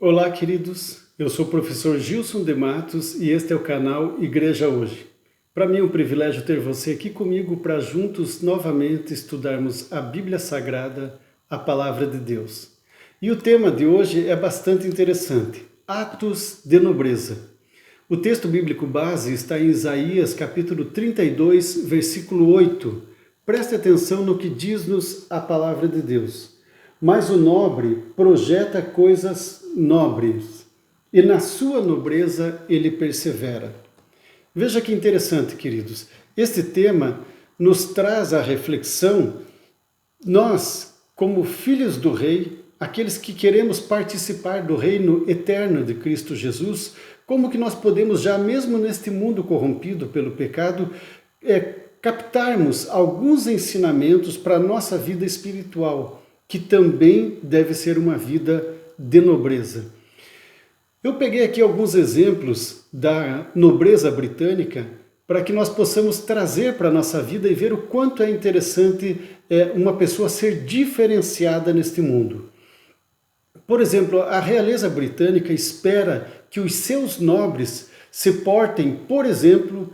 Olá, queridos. Eu sou o professor Gilson de Matos e este é o canal Igreja Hoje. Para mim é um privilégio ter você aqui comigo para juntos novamente estudarmos a Bíblia Sagrada, a Palavra de Deus. E o tema de hoje é bastante interessante: Atos de Nobreza. O texto bíblico base está em Isaías capítulo 32, versículo 8. Preste atenção no que diz-nos a Palavra de Deus. Mas o nobre projeta coisas nobres, e na sua nobreza ele persevera. Veja que interessante, queridos. Este tema nos traz a reflexão, nós, como filhos do Rei, aqueles que queremos participar do reino eterno de Cristo Jesus, como que nós podemos já, mesmo neste mundo corrompido pelo pecado, captarmos alguns ensinamentos para a nossa vida espiritual, que também deve ser uma vida de nobreza. Eu peguei aqui alguns exemplos da nobreza britânica para que nós possamos trazer para a nossa vida e ver o quanto é interessante uma pessoa ser diferenciada neste mundo. Por exemplo, a realeza britânica espera que os seus nobres se portem, por exemplo,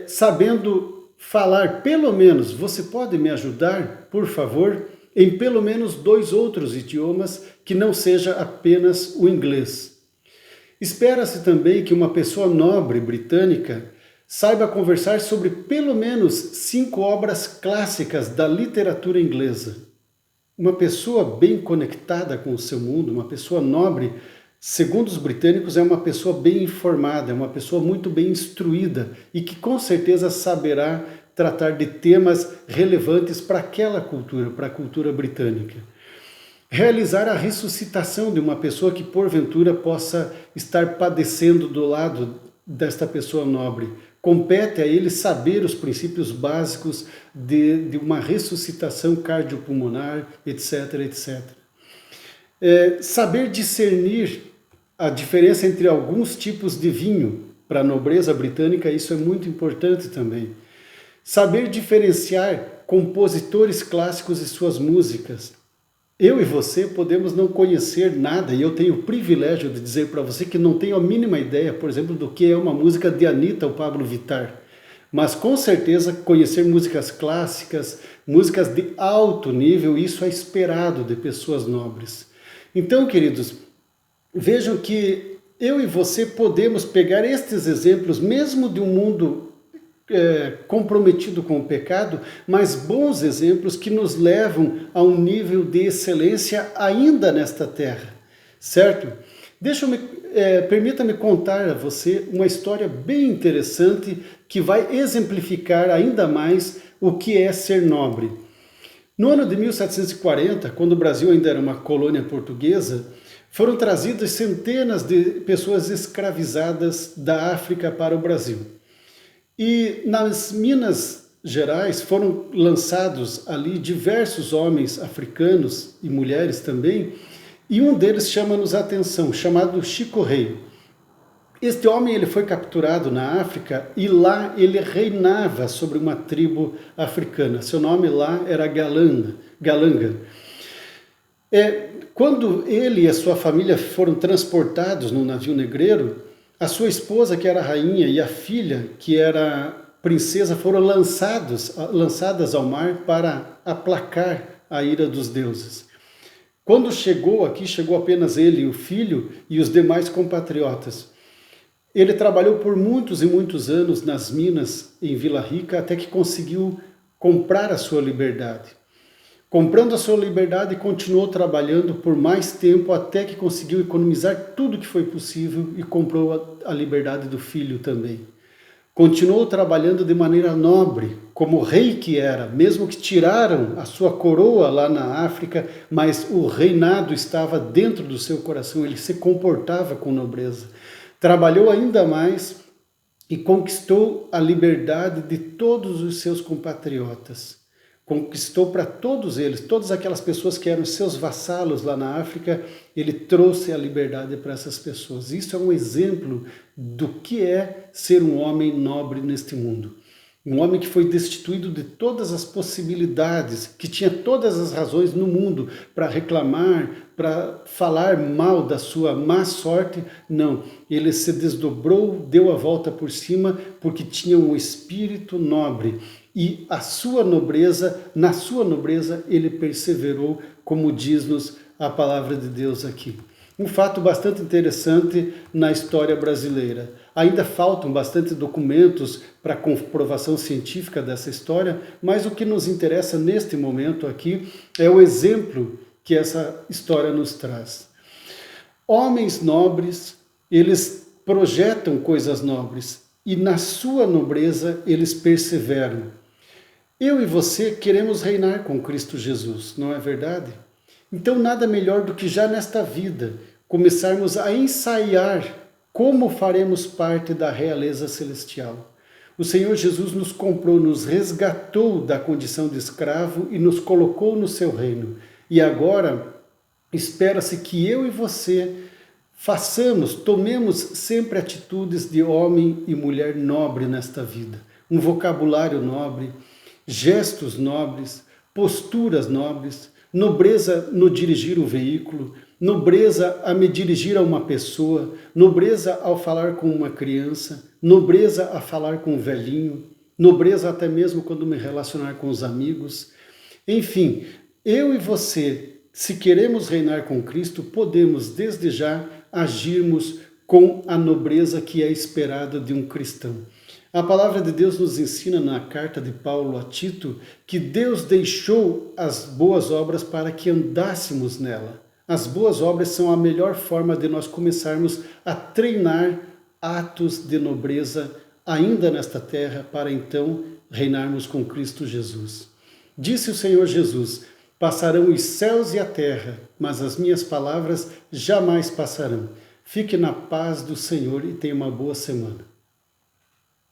sabendo falar pelo menos, você pode me ajudar, por favor, em pelo menos 2 outros idiomas que não seja apenas o inglês. Espera-se também que uma pessoa nobre britânica saiba conversar sobre pelo menos 5 obras clássicas da literatura inglesa. Uma pessoa bem conectada com o seu mundo, uma pessoa nobre, segundo os britânicos, é uma pessoa bem informada, é uma pessoa muito bem instruída e que com certeza saberá tratar de temas relevantes para aquela cultura, para a cultura britânica. Realizar a ressuscitação de uma pessoa que porventura possa estar padecendo do lado desta pessoa nobre. Compete a ele saber os princípios básicos de uma ressuscitação cardiopulmonar, etc, etc. Saber discernir a diferença entre alguns tipos de vinho para a nobreza britânica, isso é muito importante também. Saber diferenciar compositores clássicos e suas músicas. Eu e você podemos não conhecer nada, e eu tenho o privilégio de dizer para você que não tenho a mínima ideia, por exemplo, do que é uma música de Anitta ou Pablo Vittar. Mas com certeza conhecer músicas clássicas, músicas de alto nível, isso é esperado de pessoas nobres. Então, queridos, vejam que eu e você podemos pegar estes exemplos, mesmo de um mundo comprometido com o pecado, mas bons exemplos que nos levam a um nível de excelência ainda nesta terra, certo? Permita-me contar a você uma história bem interessante que vai exemplificar ainda mais o que é ser nobre. No ano de 1740, quando o Brasil ainda era uma colônia portuguesa, foram trazidas centenas de pessoas escravizadas da África para o Brasil. E nas Minas Gerais foram lançados ali diversos homens africanos e mulheres também, e um deles chama-nos a atenção, chamado Chico Rei. Este homem ele foi capturado na África e lá ele reinava sobre uma tribo africana. Seu nome lá era Galanga. Quando ele e a sua família foram transportados num navio negreiro, a sua esposa, que era rainha, e a filha, que era princesa, foram lançadas ao mar para aplacar a ira dos deuses. Quando chegou aqui, chegou apenas ele, o filho e os demais compatriotas. Ele trabalhou por muitos e muitos anos nas minas em Vila Rica, até que conseguiu comprar a sua liberdade. Comprando a sua liberdade, continuou trabalhando por mais tempo até que conseguiu economizar tudo que foi possível e comprou a liberdade do filho também. Continuou trabalhando de maneira nobre, como rei que era, mesmo que tiraram a sua coroa lá na África, mas o reinado estava dentro do seu coração, ele se comportava com nobreza. Trabalhou ainda mais e conquistou a liberdade de todos os seus compatriotas. Conquistou para todos eles, todas aquelas pessoas que eram seus vassalos lá na África, ele trouxe a liberdade para essas pessoas. Isso é um exemplo do que é ser um homem nobre neste mundo. Um homem que foi destituído de todas as possibilidades, que tinha todas as razões no mundo para reclamar, para falar mal da sua má sorte. Não, ele se desdobrou, deu a volta por cima, porque tinha um espírito nobre. E a sua nobreza, na sua nobreza, ele perseverou, como diz-nos a palavra de Deus aqui. Um fato bastante interessante na história brasileira. Ainda faltam bastante documentos para comprovação científica dessa história, mas o que nos interessa neste momento aqui é o exemplo que essa história nos traz. Homens nobres, eles projetam coisas nobres e na sua nobreza eles perseveram. Eu e você queremos reinar com Cristo Jesus, não é verdade? Então nada melhor do que já nesta vida começarmos a ensaiar como faremos parte da realeza celestial. O Senhor Jesus nos comprou, nos resgatou da condição de escravo e nos colocou no seu reino. E agora espera-se que eu e você tomemos sempre atitudes de homem e mulher nobre nesta vida. Um vocabulário nobre, gestos nobres, posturas nobres, nobreza no dirigir o veículo, nobreza a me dirigir a uma pessoa, nobreza ao falar com uma criança, nobreza a falar com um velhinho, nobreza até mesmo quando me relacionar com os amigos. Enfim, eu e você, se queremos reinar com Cristo, podemos desde já agirmos com a nobreza que é esperada de um cristão. A palavra de Deus nos ensina na carta de Paulo a Tito que Deus deixou as boas obras para que andássemos nela. As boas obras são a melhor forma de nós começarmos a treinar atos de nobreza ainda nesta terra para então reinarmos com Cristo Jesus. Disse o Senhor Jesus: passarão os céus e a terra, mas as minhas palavras jamais passarão. Fique na paz do Senhor e tenha uma boa semana.